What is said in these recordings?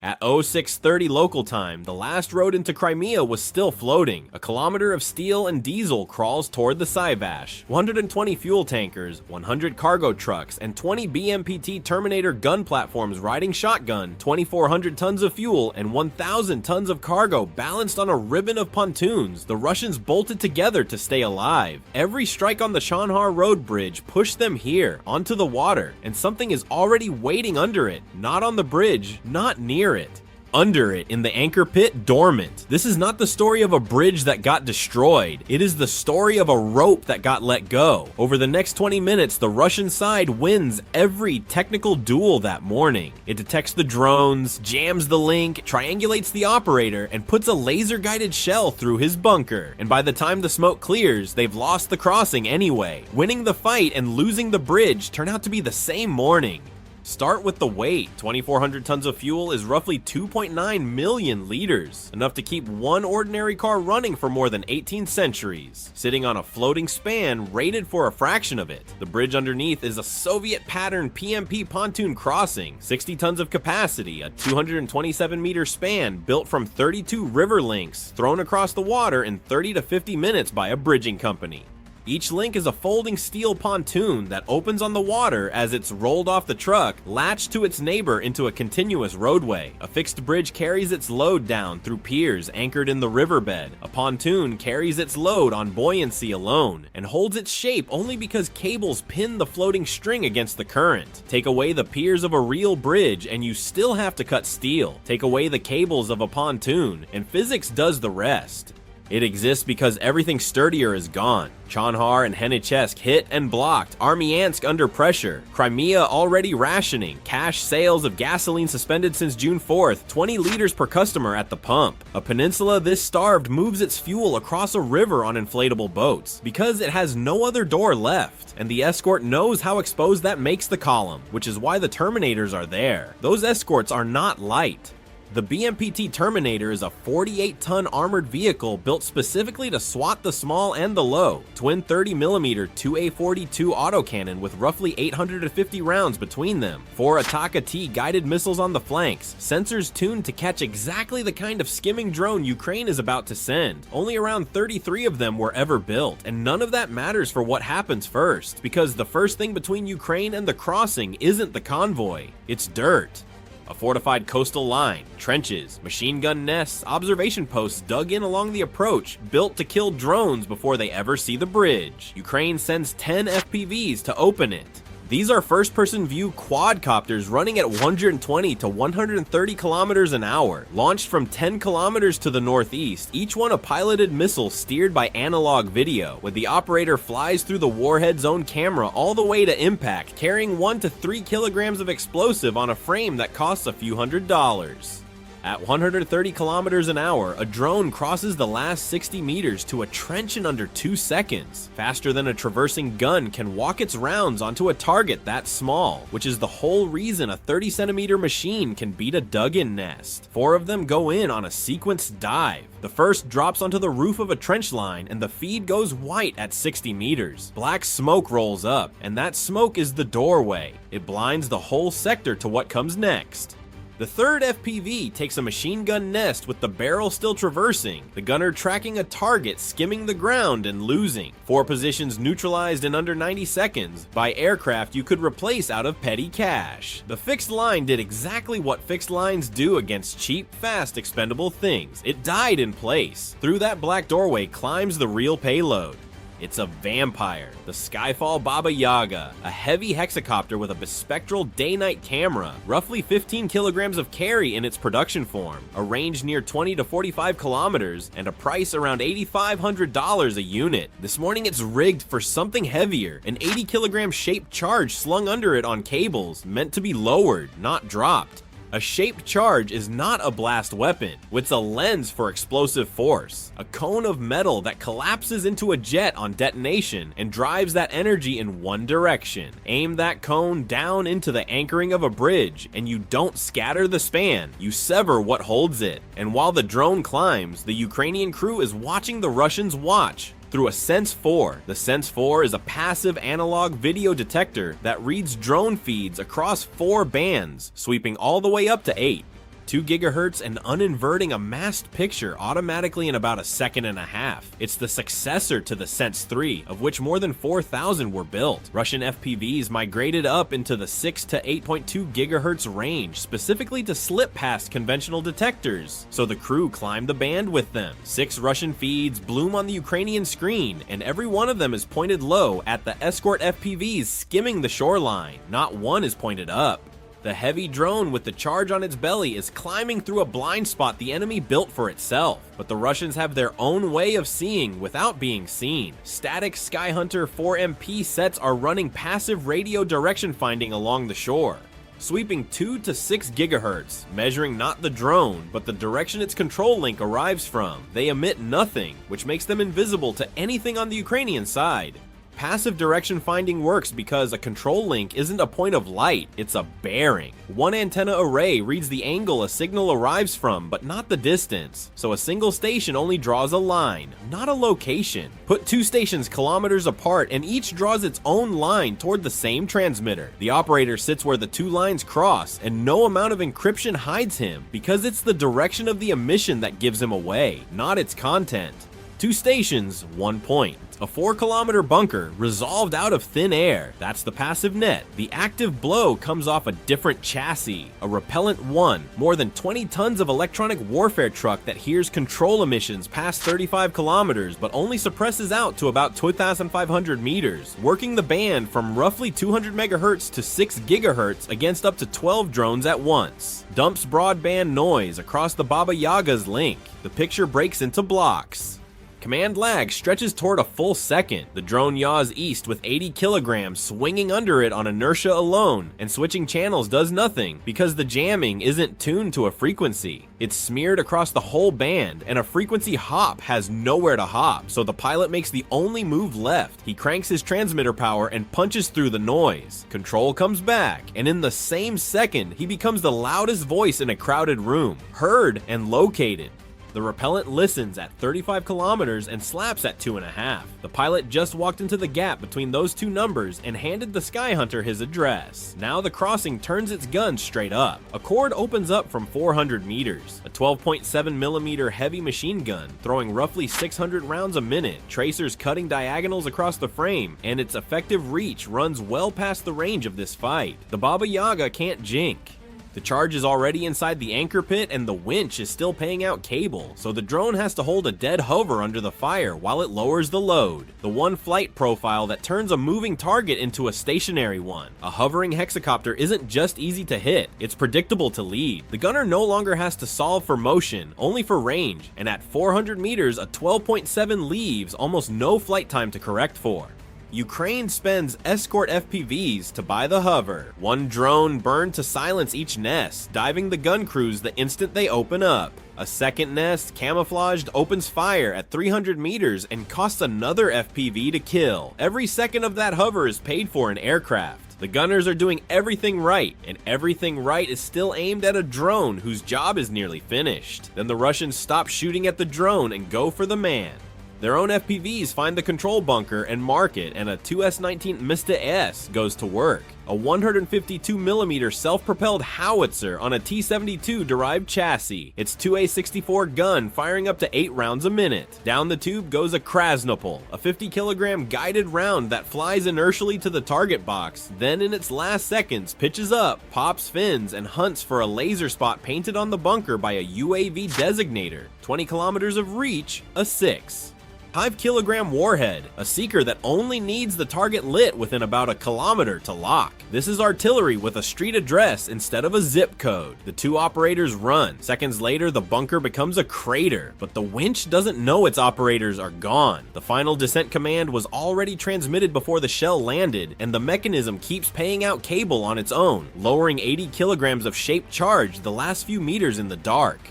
At 0630 local time, the last road into Crimea was still floating. A kilometer of steel and diesel crawls toward the Sivash. 120 fuel tankers, 100 cargo trucks, and 20 BMPT Terminator gun platforms riding shotgun, 2,400 tons of fuel, and 1,000 tons of cargo balanced on a ribbon of pontoons. The Russians bolted together to stay alive. Every strike on the Chonhar road bridge pushed them here, onto the water, and something is already waiting under it. Not on the bridge, not near it. Under it, in the anchor pit, dormant. This is not the story of a bridge that got destroyed. It is the story of a rope that got let go. Over the next 20 minutes, the Russian side wins every technical duel that morning. It detects the drones, jams the link, triangulates the operator, and puts a laser-guided shell through his bunker. And by the time the smoke clears, they've lost the crossing anyway. Winning the fight and losing the bridge turn out to be the same morning. Start with the weight. 2,400 tons of fuel is roughly 2.9 million liters, enough to keep one ordinary car running for more than 18 centuries, sitting on a floating span rated for a fraction of it. The bridge underneath is a Soviet-patterned PMP pontoon crossing, 60 tons of capacity, a 227-meter span built from 32 river links thrown across the water in 30 to 50 minutes by a bridging company. Each link is a folding steel pontoon that opens on the water as it's rolled off the truck, latched to its neighbor into a continuous roadway. A fixed bridge carries its load down through piers anchored in the riverbed. A pontoon carries its load on buoyancy alone, and holds its shape only because cables pin the floating string against the current. Take away the piers of a real bridge and you still have to cut steel. Take away the cables of a pontoon, and physics does the rest. It exists because everything sturdier is gone. Chonhar and Henichesk hit and blocked, Armyansk under pressure, Crimea already rationing, cash sales of gasoline suspended since June 4th, 20 liters per customer at the pump. A peninsula this starved moves its fuel across a river on inflatable boats, because it has no other door left, and the escort knows how exposed that makes the column, which is why the Terminators are there. Those escorts are not light. The BMPT Terminator is a 48-ton armored vehicle built specifically to swat the small and the low. Twin 30mm 2A42 autocannon with roughly 850 rounds between them. 4 Ataka-T guided missiles on the flanks. Sensors tuned to catch exactly the kind of skimming drone Ukraine is about to send. Only around 33 of them were ever built, and none of that matters for what happens first, because the first thing between Ukraine and the crossing isn't the convoy, it's dirt. A fortified coastal line, trenches, machine gun nests, observation posts dug in along the approach, built to kill drones before they ever see the bridge. Ukraine sends 10 FPVs to open it. These are first-person view quadcopters running at 120 to 130 kilometers an hour, launched from 10 kilometers to the northeast, each one a piloted missile steered by analog video, where the operator flies through the warhead's own camera all the way to impact, carrying 1 to 3 kilograms of explosive on a frame that costs a few $100s. At 130 kilometers an hour, a drone crosses the last 60 meters to a trench in under 2 seconds, faster than a traversing gun can walk its rounds onto a target that small, which is the whole reason a 30-centimeter machine can beat a dug-in nest. 4 of them go in on a sequenced dive. The first drops onto the roof of a trench line, and the feed goes white at 60 meters. Black smoke rolls up, and that smoke is the doorway. It blinds the whole sector to what comes next. The third FPV takes a machine gun nest with the barrel still traversing, the gunner tracking a target skimming the ground and losing. 4 positions neutralized in under 90 seconds by aircraft you could replace out of petty cash. The fixed line did exactly what fixed lines do against cheap, fast, expendable things. It died in place. Through that black doorway climbs the real payload. It's a vampire, the Skyfall Baba Yaga, a heavy hexacopter with a bispectral day-night camera, roughly 15 kilograms of carry in its production form, a range near 20 to 45 kilometers, and a price around $8,500 a unit. This morning it's rigged for something heavier, an 80-kilogram shaped charge slung under it on cables, meant to be lowered, not dropped. A shaped charge is not a blast weapon, it's a lens for explosive force, a cone of metal that collapses into a jet on detonation and drives that energy in one direction. Aim that cone down into the anchoring of a bridge, and you don't scatter the span, you sever what holds it. And while the drone climbs, the Ukrainian crew is watching the Russians watch. Through a Sense 4. The Sense 4 is a passive analog video detector that reads drone feeds across 4 bands, sweeping all the way up to 8. 2 GHz and uninverting a masked picture automatically in about a second and a half. It's the successor to the Sense 3, of which more than 4,000 were built. Russian FPVs migrated up into the 6 to 8.2 GHz range, specifically to slip past conventional detectors, so the crew climbed the band with them. 6 Russian feeds bloom on the Ukrainian screen, and every one of them is pointed low at the escort FPVs skimming the shoreline. Not one is pointed up. The heavy drone with the charge on its belly is climbing through a blind spot the enemy built for itself, but the Russians have their own way of seeing without being seen. Static Skyhunter 4MP sets are running passive radio direction finding along the shore, sweeping 2 to 6 GHz, measuring not the drone, but the direction its control link arrives from. They emit nothing, which makes them invisible to anything on the Ukrainian side. Passive direction finding works because a control link isn't a point of light, it's a bearing. One antenna array reads the angle a signal arrives from, but not the distance, so a single station only draws a line, not a location. Put 2 stations kilometers apart and each draws its own line toward the same transmitter. The operator sits where the 2 lines cross, and no amount of encryption hides him, because it's the direction of the emission that gives him away, not its content. 2 stations, 1 point. A 4-kilometer bunker resolved out of thin air. That's the passive net. The active blow comes off a different chassis, a Repellent 1, more than 20 tons of electronic warfare truck that hears control emissions past 35 kilometers but only suppresses out to about 2,500 meters, working the band from roughly 200 megahertz to 6 gigahertz against up to 12 drones at once. Dumps broadband noise across the Baba Yaga's link. The picture breaks into blocks. Command lag stretches toward a full second. The drone yaws east with 80 kilograms swinging under it on inertia alone, and switching channels does nothing because the jamming isn't tuned to a frequency. It's smeared across the whole band, and a frequency hop has nowhere to hop, so the pilot makes the only move left. He cranks his transmitter power and punches through the noise. Control comes back, and in the same second, he becomes the loudest voice in a crowded room, heard and located. The Repellent listens at 35 kilometers and slaps at 2.5. The pilot just walked into the gap between those 2 numbers and handed the Skyhunter his address. Now the crossing turns its gun straight up. A cord opens up from 400 meters. A 12.7mm heavy machine gun, throwing roughly 600 rounds a minute, tracers cutting diagonals across the frame, and its effective reach runs well past the range of this fight. The Baba Yaga can't jink. The charge is already inside the anchor pit and the winch is still paying out cable, so the drone has to hold a dead hover under the fire while it lowers the load. The one flight profile that turns a moving target into a stationary one. A hovering hexacopter isn't just easy to hit, it's predictable to lead. The gunner no longer has to solve for motion, only for range, and at 400 meters a 12.7 leaves almost no flight time to correct for. Ukraine spends escort FPVs to buy the hover. One drone burned to silence each nest, diving the gun crews the instant they open up. A second nest, camouflaged, opens fire at 300 meters and costs another FPV to kill. Every second of that hover is paid for in aircraft. The gunners are doing everything right, and everything right is still aimed at a drone whose job is nearly finished. Then the Russians stop shooting at the drone and go for the man. Their own FPVs find the control bunker and mark it, and a 2S-19 Mista S goes to work. A 152mm self-propelled howitzer on a T-72 derived chassis. Its 2A64 gun firing up to 8 rounds a minute. Down the tube goes a Krasnopol, a 50-kilogram guided round that flies inertially to the target box, then in its last seconds pitches up, pops fins, and hunts for a laser spot painted on the bunker by a UAV designator. 20 kilometers of reach, a 6. 5-kilogram warhead, a seeker that only needs the target lit within about a kilometer to lock. This is artillery with a street address instead of a zip code. The 2 operators run. Seconds later, the bunker becomes a crater, but the winch doesn't know its operators are gone. The final descent command was already transmitted before the shell landed, and the mechanism keeps paying out cable on its own, lowering 80 kilograms of shaped charge the last few meters in the dark.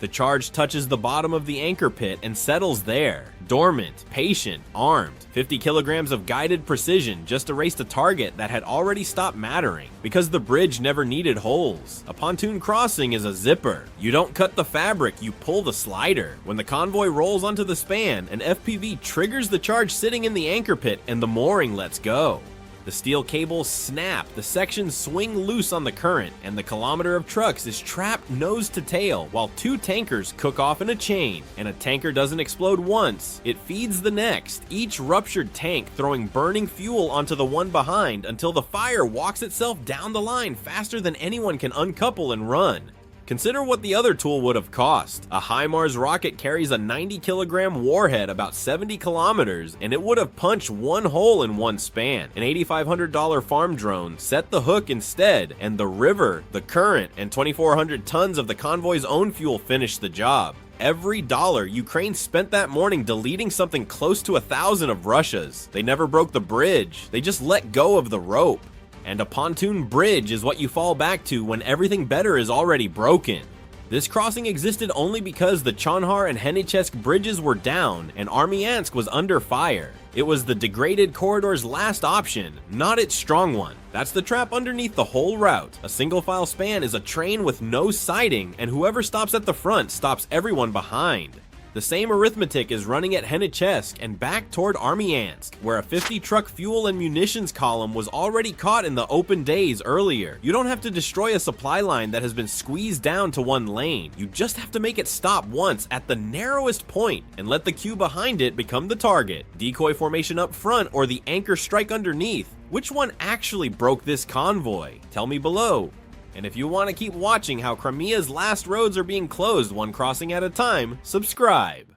The charge touches the bottom of the anchor pit and settles there. Dormant, patient, armed. 50 kilograms of guided precision just erased a target that had already stopped mattering, because the bridge never needed holes. A pontoon crossing is a zipper. You don't cut the fabric, you pull the slider. When the convoy rolls onto the span, an FPV triggers the charge sitting in the anchor pit and the mooring lets go. The steel cables snap, the sections swing loose on the current, and the kilometer of trucks is trapped nose to tail while 2 tankers cook off in a chain. And a tanker doesn't explode once, it feeds the next, each ruptured tank throwing burning fuel onto the one behind until the fire walks itself down the line faster than anyone can uncouple and run. Consider what the other tool would have cost. A HIMARS rocket carries a 90-kilogram warhead about 70 kilometers, and it would have punched one hole in one span. An $8,500 farm drone set the hook instead, and the river, the current, and 2,400 tons of the convoy's own fuel finished the job. Every dollar Ukraine spent that morning deleting something close to 1,000 of Russia's. They never broke the bridge, they just let go of the rope. And a pontoon bridge is what you fall back to when everything better is already broken. This crossing existed only because the Chonhar and Henichesk bridges were down and Armyansk was under fire. It was the degraded corridor's last option, not its strong one. That's the trap underneath the whole route. A single file span is a train with no siding, and whoever stops at the front stops everyone behind. The same arithmetic is running at Henichesk and back toward Armyansk, where a 50-truck fuel and munitions column was already caught in the open days earlier. You don't have to destroy a supply line that has been squeezed down to one lane. You just have to make it stop once at the narrowest point and let the queue behind it become the target. Decoy formation up front or the anchor strike underneath. Which one actually broke this convoy? Tell me below. And if you want to keep watching how Crimea's last roads are being closed one crossing at a time, subscribe.